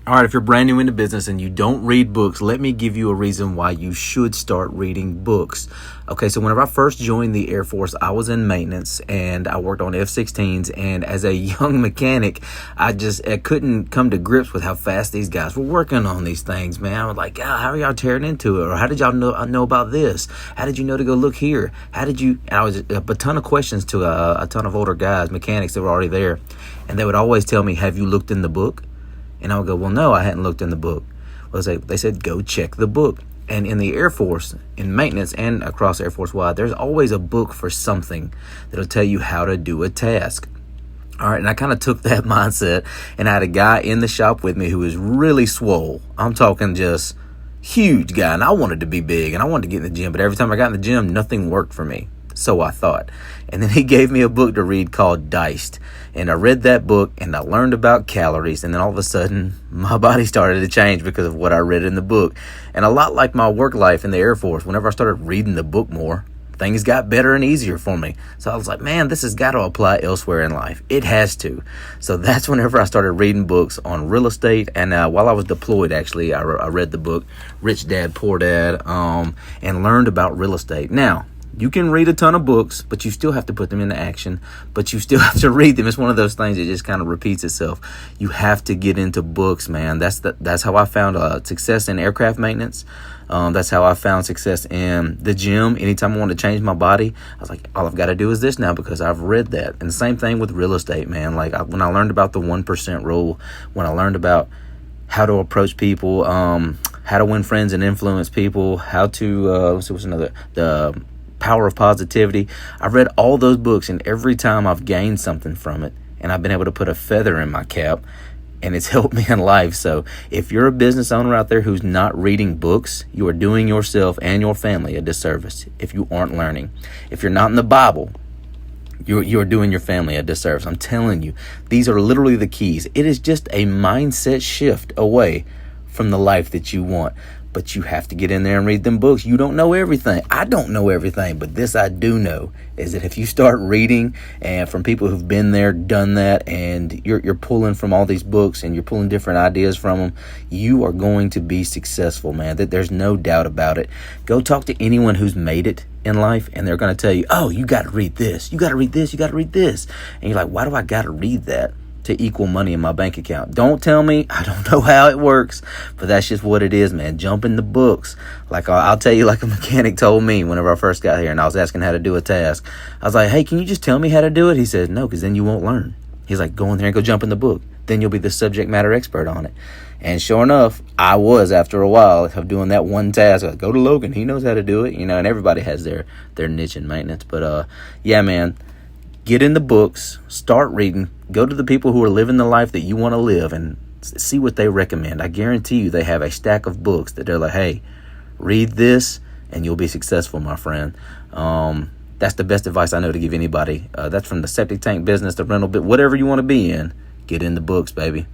All right, if you're brand new into business and you don't read books, let me give you a reason why you should start reading books. Okay, so whenever I first joined the Air Force, I was in maintenance and I worked on F-16s. And as a young mechanic, I couldn't come to grips with how fast these guys were working on these things, man. I was like, God, how are y'all tearing into it? Or how did y'all know about this? How did you know to go look here? How did you? And I was a ton of questions to a ton of older guys, mechanics that were already there. And they would always tell me, have you looked in the book? And I would go, well, no, I hadn't looked in the book. Well, they said, go check the book. And in the Air Force, in maintenance and across Air Force wide, there's always a book for something that'll tell you how to do a task. All right, and I kind of took that mindset, and I had a guy in the shop with me who was really swole. I'm talking just huge guy, and I wanted to be big, and I wanted to get in the gym, but every time I got in the gym, nothing worked for me. So I thought. And then he gave me a book to read called Diced. And I read that book and I learned about calories. And then all of a sudden, my body started to change because of what I read in the book. And a lot like my work life in the Air Force, whenever I started reading the book more, things got better and easier for me. So I was like, man, this has got to apply elsewhere in life. It has to. So that's whenever I started reading books on real estate. And while I was deployed, actually, I read the book Rich Dad, Poor Dad, and learned about real estate. Now, you can read a ton of books, but you still have to put them into action, but you still have to read them. It's one of those things that just kind of repeats itself. You have to get into books, man. That's how I found success in aircraft maintenance. That's how I found success in the gym. Anytime I wanted to change my body, I was like, all I've got to do is this now because I've read that. And the same thing with real estate, man. Like when I learned about the 1% rule, when I learned about how to approach people, how to win friends and influence people, how to, the Power of Positivity. I've read all those books, and every time I've gained something from it, and I've been able to put a feather in my cap, and it's helped me in life. So if you're a business owner out there who's not reading books, you are doing yourself and your family a disservice if you aren't learning. If you're not in the Bible, you're doing your family a disservice. I'm telling you, these are literally the keys. It is just a mindset shift away from the life that you want. But you have to get in there and read them books. You don't know everything. I don't know everything, but this I do know is that if you start reading and from people who've been there, done that, and you're pulling from all these books and you're pulling different ideas from them, you are going to be successful, man. There's no doubt about it. Go talk to anyone who's made it in life, and they're going to tell you, oh, you got to read this. You got to read this. You got to read this. And you're like, why do I got to read that to equal money in my bank account? Don't tell me. I don't know how it works, but that's just what it is, man. Jump in the books. Like I'll tell you, like a mechanic told me whenever I first got here and I was asking how to do a task. I was like, hey, can you just tell me how to do it? He said, no, because then you won't learn. He's like, go in there and go jump in the book. Then you'll be the subject matter expert on it. And sure enough, I was after a while of doing that one task. I was, go to Logan. He knows how to do it, and everybody has their niche in maintenance. But yeah, man. Get in the books, start reading, go to the people who are living the life that you want to live and see what they recommend. I guarantee you they have a stack of books that they're like, hey, read this and you'll be successful, my friend. That's the best advice I know to give anybody. That's from the septic tank business, the rental bit, whatever you want to be in. Get in the books, baby.